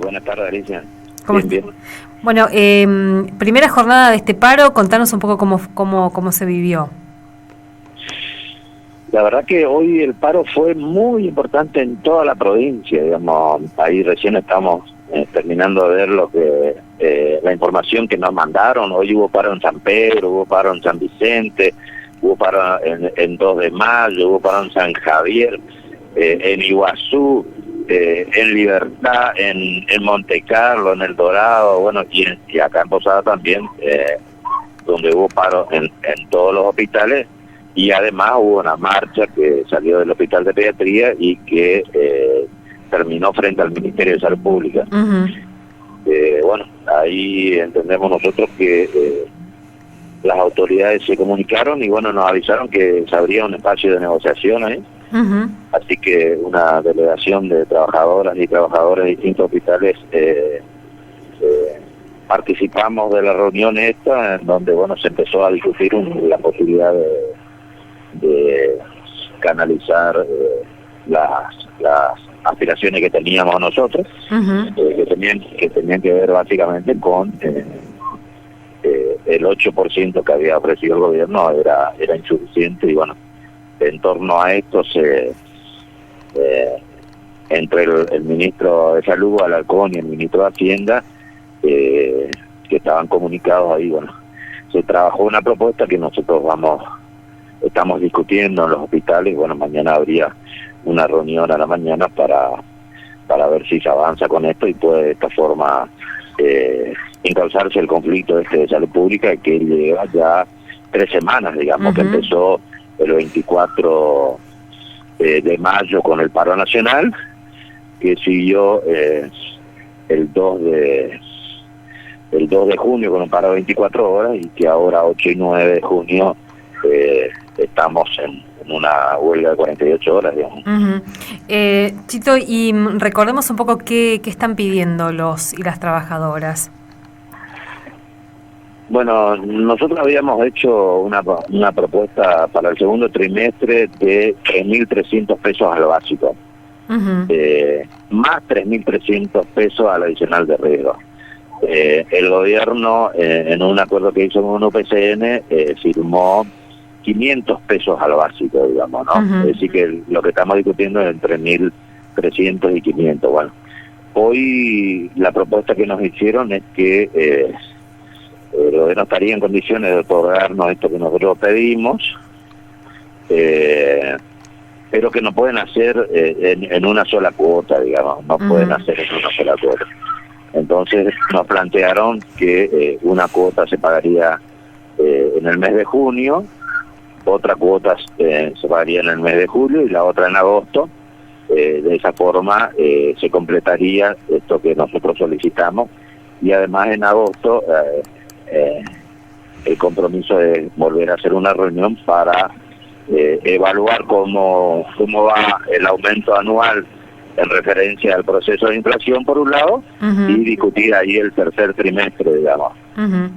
Buenas tardes, Alicia. ¿Cómo Bien, está? bien. Bueno, primera jornada de este paro, contanos un poco cómo se vivió. La verdad que hoy el paro fue muy importante en toda la provincia, digamos. Ahí recién estamos terminando de ver la información que nos mandaron. Hoy hubo paro en San Pedro, hubo paro en San Vicente, hubo paro en 2 de Mayo, hubo paro en San Javier, en Iguazú, en Libertad, en Monte Carlo, en El Dorado, bueno, y acá en Posada también, donde hubo paro en todos los hospitales. Y además hubo una marcha que salió del Hospital de Pediatría y que terminó frente al Ministerio de Salud Pública. Uh-huh. Bueno, ahí entendemos nosotros que las autoridades se comunicaron y bueno, nos avisaron que se abría un espacio de negociación ahí. Uh-huh. Así que una delegación de trabajadoras y trabajadores de distintos hospitales participamos de la reunión esta, en donde bueno, se empezó a discutir la posibilidad de canalizar las aspiraciones que teníamos nosotros, Uh-huh. que tenían que ver básicamente con el 8% que había ofrecido el gobierno era insuficiente. Y bueno, en torno a esto entre el ministro de Salud, Alarcón, y el ministro de Hacienda, que estaban comunicados ahí, bueno, se trabajó una propuesta que nosotros estamos discutiendo en los hospitales. Bueno, mañana habría una reunión a la mañana para ver si se avanza con esto y puede de esta forma encauzarse el conflicto de salud pública, que lleva ya 3 semanas, digamos. Uh-huh. Que empezó el 24 de mayo con el paro nacional, que siguió el 2 de junio con un paro de 24 horas, y que ahora 8 y 9 de junio estamos en una huelga de 48 horas, digamos. Uh-huh. Chito, y recordemos un poco qué están pidiendo los y las trabajadoras. Bueno, nosotros habíamos hecho una propuesta para el segundo trimestre de 3.300 pesos al básico, Uh-huh. más 3.300 pesos al adicional de riesgo. El gobierno, en un acuerdo que hizo con UPCN, firmó 500 pesos al básico, digamos, ¿no? Uh-huh. Es decir, que lo que estamos discutiendo es entre 1.300 y 500. Bueno, hoy la propuesta que nos hicieron es que el gobierno estaría en condiciones de otorgarnos esto que nosotros pedimos, pero que no pueden hacer en una sola cuota, digamos, no pueden hacer en una sola cuota. Entonces nos plantearon que una cuota se pagaría en el mes de junio, otra cuota se pagaría en el mes de julio y la otra en agosto. De esa forma se completaría esto que nosotros solicitamos, y además en agosto el compromiso de volver a hacer una reunión para evaluar cómo va el aumento anual en referencia al proceso de inflación por un lado, uh-huh, y discutir ahí el tercer trimestre, digamos. Uh-huh.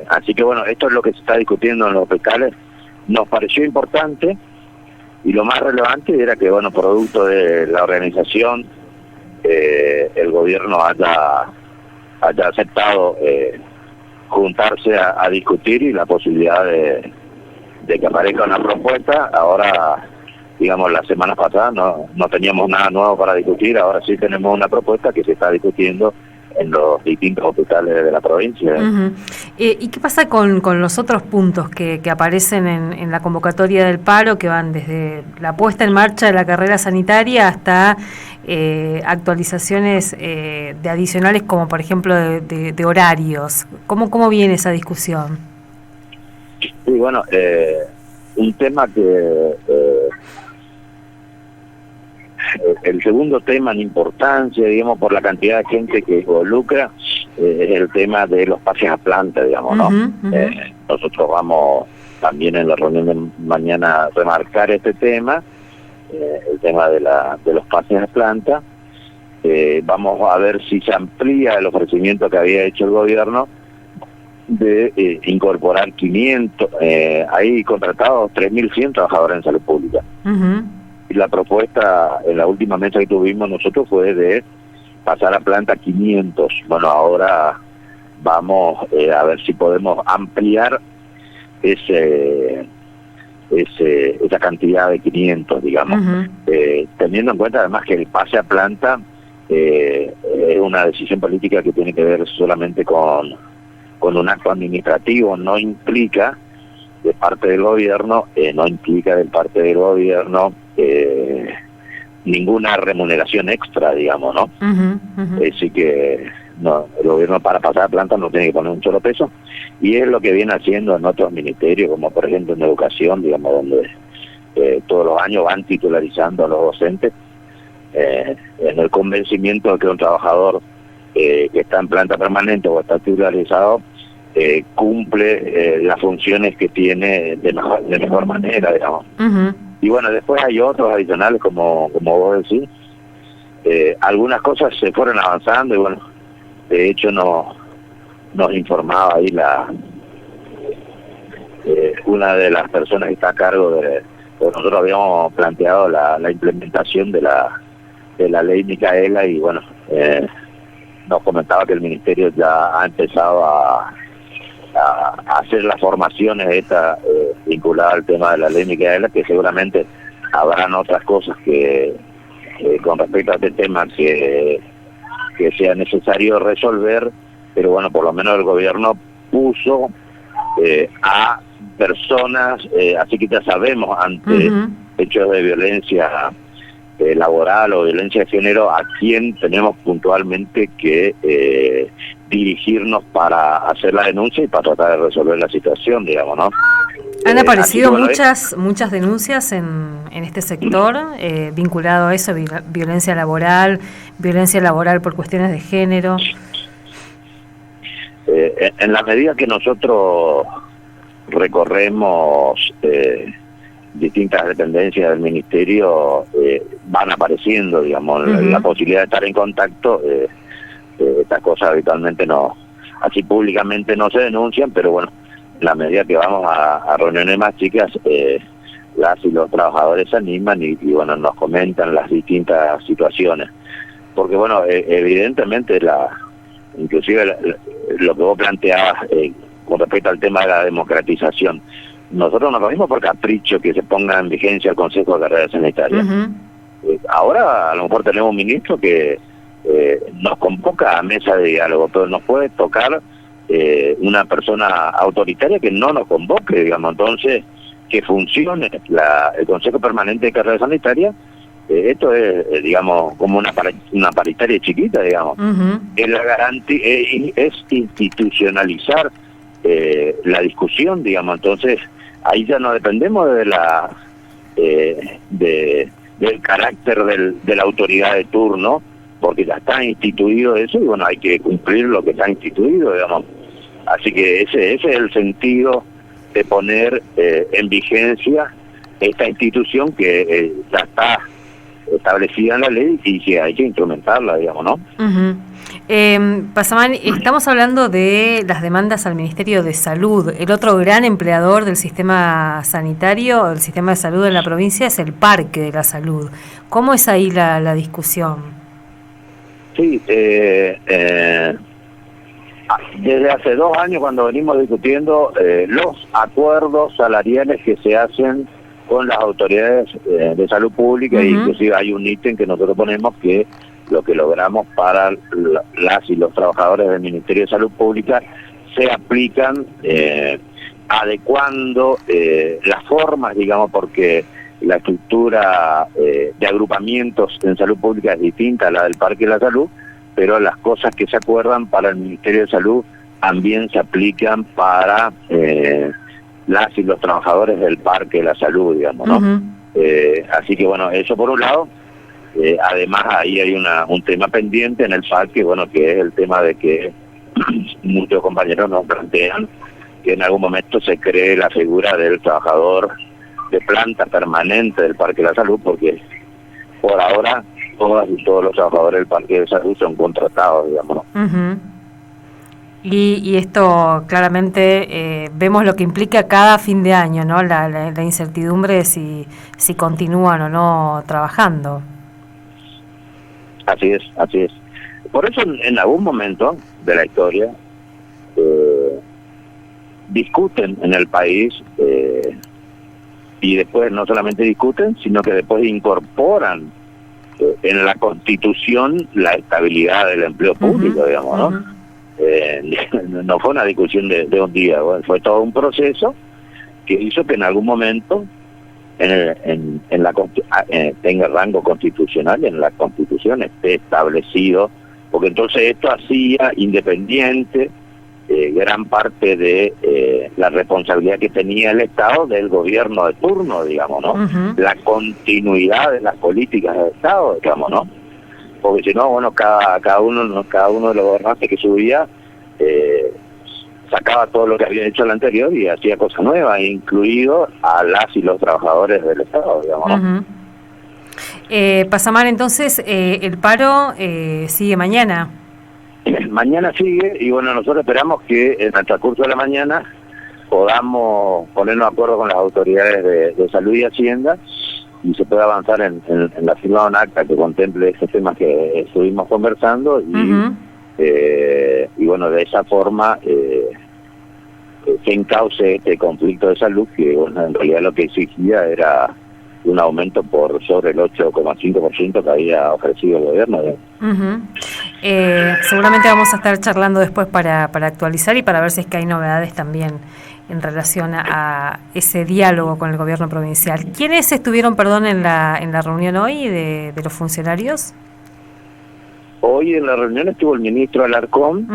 Así que bueno, esto es lo que se está discutiendo en los hospitales. Nos pareció importante, y lo más relevante era que, bueno, producto de la organización, el gobierno haya aceptado juntarse a discutir, y la posibilidad de que aparezca una propuesta. Ahora, digamos, la semana pasada no teníamos nada nuevo para discutir, ahora sí tenemos una propuesta que se está discutiendo en los distintos hospitales de la provincia. Uh-huh. ¿Y qué pasa con los otros puntos que aparecen en la convocatoria del paro, que van desde la puesta en marcha de la carrera sanitaria hasta actualizaciones de adicionales, como por ejemplo de horarios? ¿Cómo viene esa discusión? Sí, bueno, un tema que el segundo tema en importancia, digamos, por la cantidad de gente que involucra, es el tema de los pases a planta, digamos, ¿no? Uh-huh, uh-huh. Nosotros vamos también en la reunión de mañana a remarcar este tema, el tema de los pases a planta. Vamos a ver si se amplía el ofrecimiento que había hecho el gobierno de incorporar 500, ahí contratados 3.100 trabajadores en salud pública. Uh-huh. Y la propuesta en la última mesa que tuvimos nosotros fue de pasar a planta 500. Bueno, ahora vamos a ver si podemos ampliar esa cantidad de 500, digamos. Teniendo en cuenta además que el pase a planta es una decisión política que tiene que ver solamente con un acto administrativo, no implica de parte del gobierno, ninguna remuneración extra, digamos, ¿no? Así que no, el gobierno para pasar a planta no tiene que poner un solo peso, y es lo que viene haciendo en otros ministerios, como por ejemplo en educación, digamos, donde todos los años van titularizando a los docentes, en el convencimiento de que un trabajador que está en planta permanente o está titularizado cumple las funciones que tiene de mejor manera, digamos. Y bueno, después hay otros adicionales, como vos decís. Algunas cosas se fueron avanzando y bueno, de hecho nos informaba ahí una de las personas que está a cargo de nosotros habíamos planteado la implementación de la ley Micaela, y bueno, nos comentaba que el ministerio ya ha empezado a hacer las formaciones vinculadas al tema de la ley Micaela, que seguramente habrán otras cosas que con respecto a este tema que sea necesario resolver, pero bueno, por lo menos el gobierno puso a personas, así que ya sabemos ante hechos de violencia laboral o violencia de género a quien tenemos puntualmente que dirigirnos para hacer la denuncia y para tratar de resolver la situación, digamos, ¿no? Han aparecido muchas denuncias en este sector vinculado a eso, violencia laboral por cuestiones de género. En la medida que nosotros recorremos distintas dependencias del ministerio, van apareciendo, digamos, la posibilidad de estar en contacto. Estas cosas habitualmente no, así públicamente no se denuncian, pero bueno, en la medida que vamos a reuniones más chicas, las y los trabajadores se animan y bueno, nos comentan las distintas situaciones, porque bueno, evidentemente inclusive lo que vos planteabas con respecto al tema de la democratización, nosotros nos reunimos por capricho que se ponga en vigencia el Consejo de Carrera Sanitaria. Ahora a lo mejor tenemos un ministro que nos convoca a mesa de diálogo, pero nos puede tocar una persona autoritaria que no nos convoque, digamos. Entonces, que funcione el Consejo Permanente de Carrera Sanitaria, esto es, digamos, como una paritaria chiquita, digamos. Es la garantía, es institucionalizar la discusión, digamos. Entonces, ahí ya no dependemos del carácter de la autoridad de turno, porque ya está instituido eso y bueno, hay que cumplir lo que está instituido, digamos. Así que ese es el sentido de poner en vigencia esta institución que ya está establecida en la ley y que hay que instrumentarla, digamos, ¿no? Pasamán, estamos hablando de las demandas al Ministerio de Salud. El otro gran empleador del sistema sanitario, del sistema de salud en la provincia, es el Parque de la Salud. ¿Cómo es ahí la discusión? Sí, desde hace 2 años cuando venimos discutiendo los acuerdos salariales que se hacen con las autoridades de salud pública, inclusive hay un ítem que nosotros ponemos que lo que logramos para las y los trabajadores del Ministerio de Salud Pública se aplican adecuando las formas, digamos, porque la estructura de agrupamientos en salud pública es distinta a la del Parque de la Salud, pero las cosas que se acuerdan para el Ministerio de Salud también se aplican para las y los trabajadores del Parque de la Salud, digamos, ¿no? Así que bueno, eso por un lado. Además ahí hay un tema pendiente en el parque, bueno, que es el tema de que muchos compañeros nos plantean que en algún momento se cree la figura del trabajador de planta permanente del Parque de la Salud, porque por ahora todas y todos los trabajadores del Parque de Salud son contratados, digamos, ¿no? Y esto claramente vemos lo que implica cada fin de año, ¿no? La incertidumbre de si continúan o no trabajando. Así es, así es. por eso en algún momento de la historia discuten en el país y después no solamente discuten, sino que después incorporan en la Constitución la estabilidad del empleo público, digamos, ¿no? No fue una discusión de un día, bueno, fue todo un proceso que hizo que en algún momento tenga rango constitucional y en la Constitución esté establecido, porque entonces esto hacía independiente gran parte de la responsabilidad que tenía el Estado del gobierno de turno, digamos, ¿no? La continuidad de las políticas del Estado, digamos, ¿no? Porque si no, bueno, cada uno de los gobernantes que subía sacaba todo lo que había hecho el anterior y hacía cosas nuevas, incluido a las y los trabajadores del Estado, digamos, ¿no? Pasamar, entonces, el paro sigue mañana. Mañana sigue, y bueno, nosotros esperamos que en el transcurso de la mañana podamos ponernos de acuerdo con las autoridades de salud y Hacienda y se pueda avanzar en la firma de un acta que contemple esos temas que estuvimos conversando y bueno, de esa forma se encauce este conflicto de salud que, bueno, en realidad lo que exigía era un aumento por sobre el 8,5% que había ofrecido el gobierno. Seguramente vamos a estar charlando después para actualizar y para ver si es que hay novedades también en relación a ese diálogo con el gobierno provincial. ¿Quiénes estuvieron, en la reunión hoy de los funcionarios? Hoy en la reunión estuvo el ministro Alarcón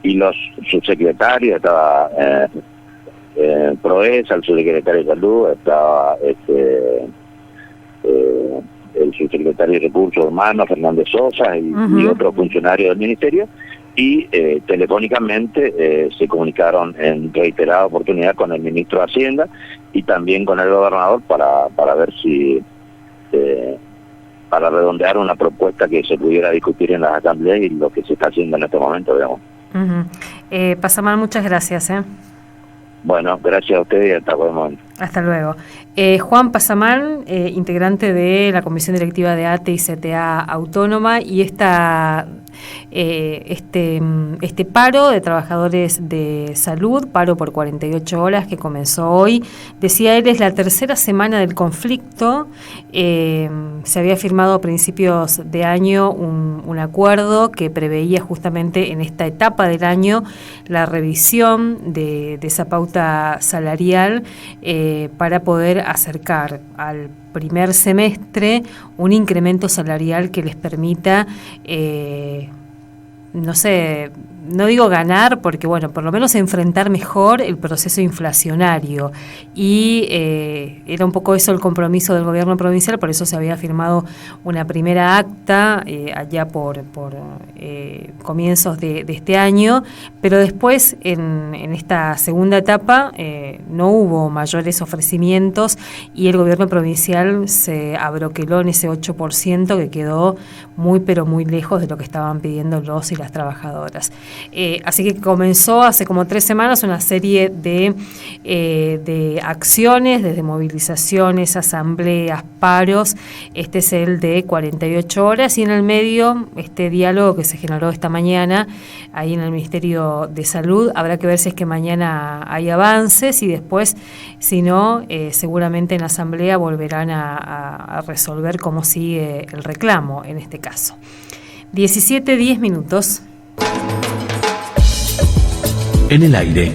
y los subsecretarios, estaba Proesa, el subsecretario de Salud, estaba el subsecretario de Recursos Humanos, Fernández Sosa, y otros funcionarios del ministerio, y telefónicamente se comunicaron en reiterada oportunidad con el ministro de Hacienda y también con el gobernador para ver si para redondear una propuesta que se pudiera discutir en las asambleas y lo que se está haciendo en este momento, digamos. Pasamar, muchas gracias. Bueno, gracias a ustedes y hasta luego. Hasta luego. Juan Pasamar, integrante de la Comisión Directiva de ATE y CTA Autónoma, y este paro de trabajadores de salud, paro por 48 horas que comenzó hoy, decía él, es la tercera semana del conflicto. Se había firmado a principios de año un acuerdo que preveía justamente en esta etapa del año la revisión de esa pauta salarial para poder acercar al primer semestre un incremento salarial que les permita, no digo ganar, porque bueno, por lo menos enfrentar mejor el proceso inflacionario, y era un poco eso el compromiso del gobierno provincial. Por eso se había firmado una primera acta allá por comienzos de este año, pero después en esta segunda etapa no hubo mayores ofrecimientos y el gobierno provincial se abroqueló en ese 8% que quedó muy pero muy lejos de lo que estaban pidiendo los y las trabajadoras. Así que comenzó hace como 3 semanas una serie de acciones, desde movilizaciones, asambleas, paros. Este es el de 48 horas y en el medio este diálogo que se generó esta mañana ahí en el Ministerio de Salud. Habrá que ver si es que mañana hay avances y después, si no, seguramente en la asamblea volverán a resolver cómo sigue el reclamo en este caso. 17:10. En el aire.